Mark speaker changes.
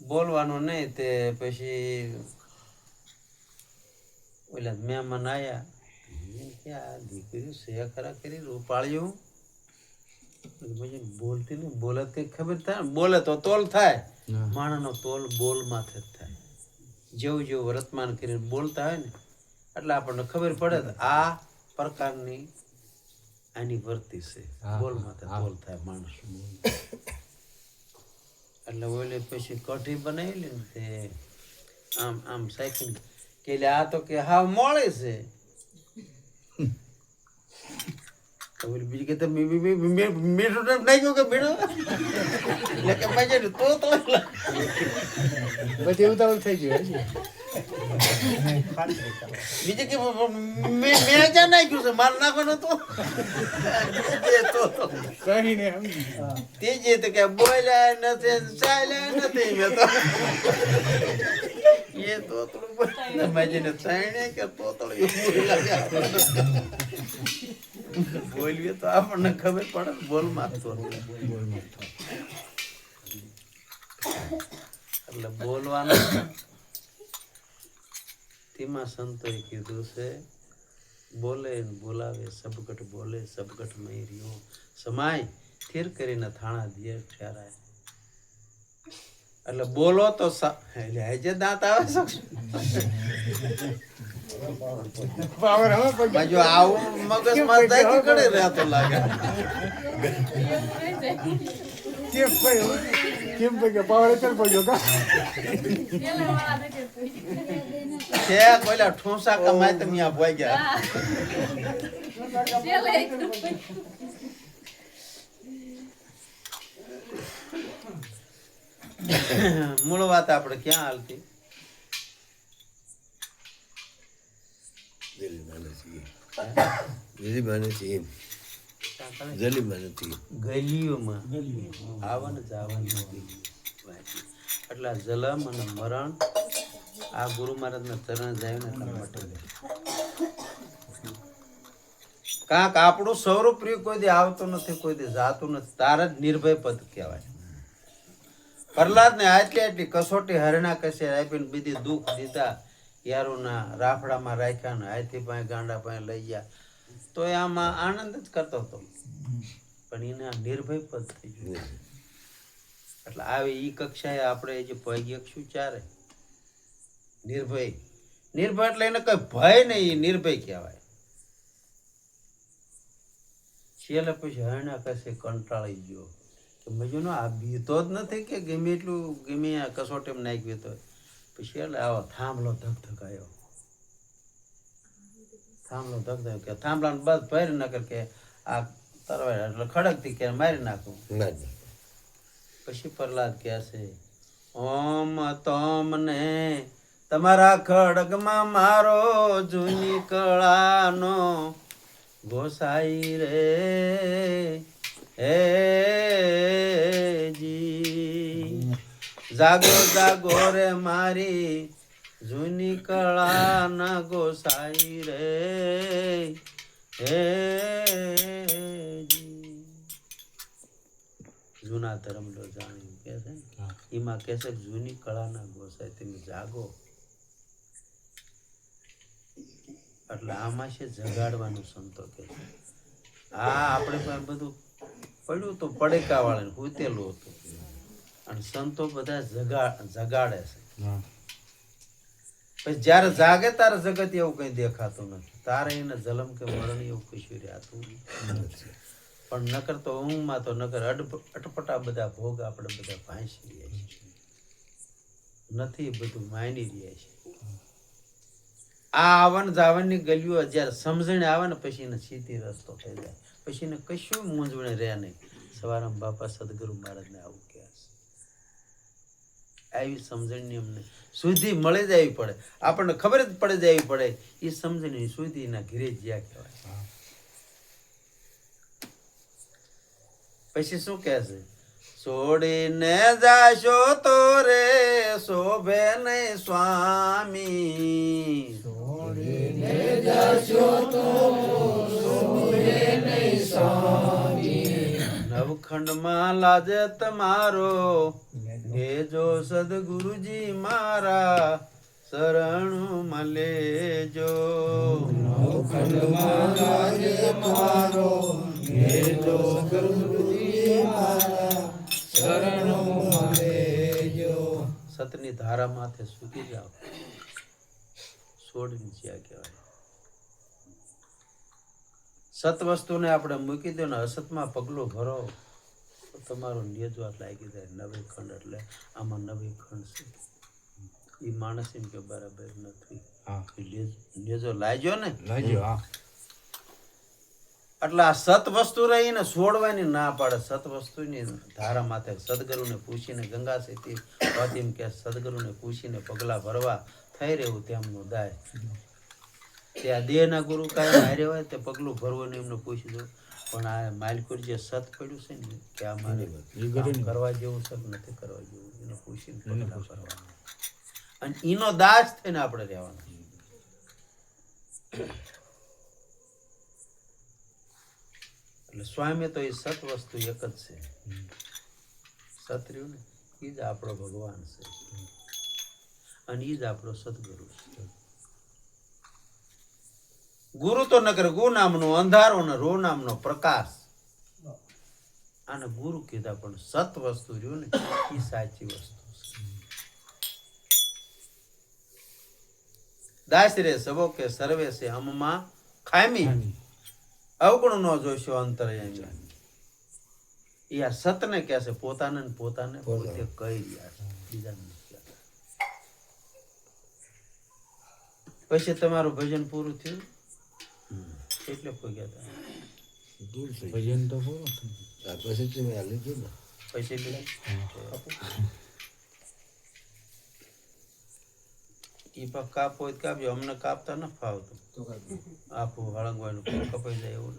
Speaker 1: બોલવાનું નહીં. તે પછી ઓલા મહેમાન આયા કે આ દીકરી છે ખરા કરી રૂપાળ્યું પછી બોલતી ને બોલે કઈ ખબર થાય ને બોલે તો તોલ થાય. માણસનો તોલ બોલ માથે જ થાય. જેવું જેવું વર્તમાન કરીને બોલતા હોય ને એટલે આપણને ખબર પડે કે આ પ્રકારની આની વર્તી છે. બોલ માથે તોલ થાય માણસ. એટલે ઓલે પછી કઢી બનાવેલી ને તે આમ આમ સાયકલ કે આ તો કે હા મોળે છે. બીજું કે મીઠું નાખ્યું કે મીઠું એટલે કે મજા ને તો
Speaker 2: બધી ઉતાવળ થઈ ગયું.
Speaker 1: બીજું કે મેં જ્યાં નાખ્યું છે મારે નાખવાનું તો
Speaker 2: કઈ ને
Speaker 1: તે જે તો કે બોલ્યા નથી ચાલ્યા નથી મેં તો એ તો થોડું મજા ને ચાણે કે તોતળું બોલીએ તો આપણને ખબર પડે બોલ મારતો એટલે બોલવાનું તેમાં સંતોએ કીધું છે બોલે ને બોલાવે સબકટ બોલે સબકટ મય રહ્યો સમાય સ્થિર કરીને થાણા દિયે ઠેરાય. એટલે બોલો તો એટલે હજે દાંત આવે શકશે બાજુ આવું મગજ માં દાખી કરે રહેતો લાગે.
Speaker 2: કેમ કે પાવર ચલ પડ્યો કા
Speaker 1: છે કોઈલા ઠોસા કમાય તમે આ ભોઈ ગયા. મૂળ વાત આપણે ક્યાં હાલતી ગલીઓમાં આવન જાવન એટલે જલમ અને મરણ આ ગુરુ મહારાજના ચરણ જાય ને એટલા માટે કાંક આપણું સ્વરૂપ પ્રિય કોઈ દી આવતું નથી કોઈ દી જાતું નથી. તાર જ નિર્ભય પદ કહેવાય. પ્રહલાદ ને આટલી કસોટી હરણા કશે આપીને બીજી દુઃખ દીધા યારોના રાફડામાં રાખ્યા ને હાથી પાસે ગાંડા પાસે લઈ ગયા તો એ આમાં આનંદ જ કરતો હતો. પણ એને નિર્ભય પદ થઈ ગયું. એટલે આવી ઈ કક્ષાએ આપણે જે પૈગી શું ચારે નિર્ભય. નિર્ભય એટલે એને કઈ ભય નહીં, નિર્ભય કહેવાય. છેલ્લે પછી હરણા કશે કંટાળી ગયો કે મજૂનો આ બીતો જ નથી કે ગમે એટલું ગમે કસોટીમાં નાખ્યું તો પછી એટલે આવો થાંભલો ધગધગાયો. થાંભલો ધગધગાયો કે થાંભલાને બસ ભરી નકર કે આ તરવાય એટલે ખડકથી કે મારી નાખું. પછી પ્રહલાદ કહે છે ઓમ તમને તમારા ખડગમાં મારો જૂની કળાનો ગોસાઈ રે હે જી જાગો જાગો રે મારી જૂની કળાના ગોસાઈ રે હે જી. જૂના ધર્મ લો જાણ્યું કે છે એમાં કે છે જૂની કળાના ગોસાઈ તમે જાગો. એટલે આમાં છે જગાડવાનું સંતો કે છે. આ આપણે પણ બધું પડ્યું તો પડેકા વાળા ઉતેલું હતું અને સંતો બધા જગાડે છે. પછી જયારે જાગે તારે જગત એવું કઈ દેખાતું નથી. તારે એને જલમ કે મરણ એવું કશું રહેતું નથી. પણ નકર તો ઊંઘમાં તો નકર અટપટા બધા ભોગ આપણે બધા ભાંસી રહ્યા છીએ નથી બધું માની રહ્યા છે. આ આવન જાવનની ગલીઓ જયારે સમજણ આવે ને પછી એને સીધી રસ્તો થઈ જાય. પછી એને કશું મૂંઝવણ રહે નહીં. સવારમાં બાપા સદગુરુ મહારાજને આવું કહે છે. આવી સમજણની અમને સુધી મળી જવી પડે. આપણને ખબર જ પડે જવી પડે એ સમજણ સુધી એના ઘીરે જ્યાં કહેવાય. પછી શું કહે છે છોડીને જાશો તો રે શોભે નહીં સ્વામી. છોડીને જાશો તો શોભે નહીં સ્વામી. નવ નવખંડમાં લાજે તમારો લેજો સદગુરુજી મારા શરણમાં લેજો. નવખંડમાં લાજે મારો લેજો સદગુરુજી મારા શરણમાં લેજો. સતની ધારા માથે સૂકી જાઓ, છોડીને જ્યાં કહેવાય. સત વસ્તુને આપણે મૂકી દો ને અસતમાં પગલું ભરો તો તમારો નેજવા લાગી જાય. નવી ખંડ એટલે આમાં નવી ખંડ છે. એ માણસ એમ કે બરાબર નથી, નેજો લાગ્યો ને એટલે આ સત વસ્તુ રહીને છોડવાની ના પાડે. સત વસ્તુની ધારા માથે સદગુરુને પૂછીને ગંગા સેતી એમ કે સદગુરુને પૂછીને પગલા ભરવા થઈ રહેવું તેમનું દાય. ત્યાં દેહના ગુરુ કાંઈ હારે હોય તે પગલું ભરવું ને એમને પૂછી દો. પણ આ માલકુર જે સત પડ્યું છે ને કે આ મારે કામ કરવા જેવું છે કે નથી કરવા જેવું એને પૂછીને પગલા ભરવા અને એનો દાસ થઈને આપણે રહેવાનો. એટલે સ્વામી તો એ સત વસ્તુ એક જ છે. સત રહ્યું ને એ જ આપણો ભગવાન છે અને એ જ આપણો સદગુરુ છે. ગુરુ તો નગર ગુ નામનો અંધારો ને રો નામનો પ્રકાશ. આને ગુરુ કીધા પણ સત વસ્તુ રહ્યું ને એ સાચી વસ્તુ છે. દાસરે સવો કે સર્વે છે અમમાં ખામી અવગુણ નો જોશો અંતરયામી. એ આ સતને કહે છે પોતાને ને પોતાને પોતે કહી રહ્યા છે બીજાને નથી કહેતા. પછી તમારું ભજન પૂરું થયું એટલે કોઈ કહેતા
Speaker 2: ભજન તો પૂરું
Speaker 1: પછી એ કાપ હોય કાપજો. અમને કાપતા ન ફાવતું. આપું હળંગવાનું કપાઈ જાય એવું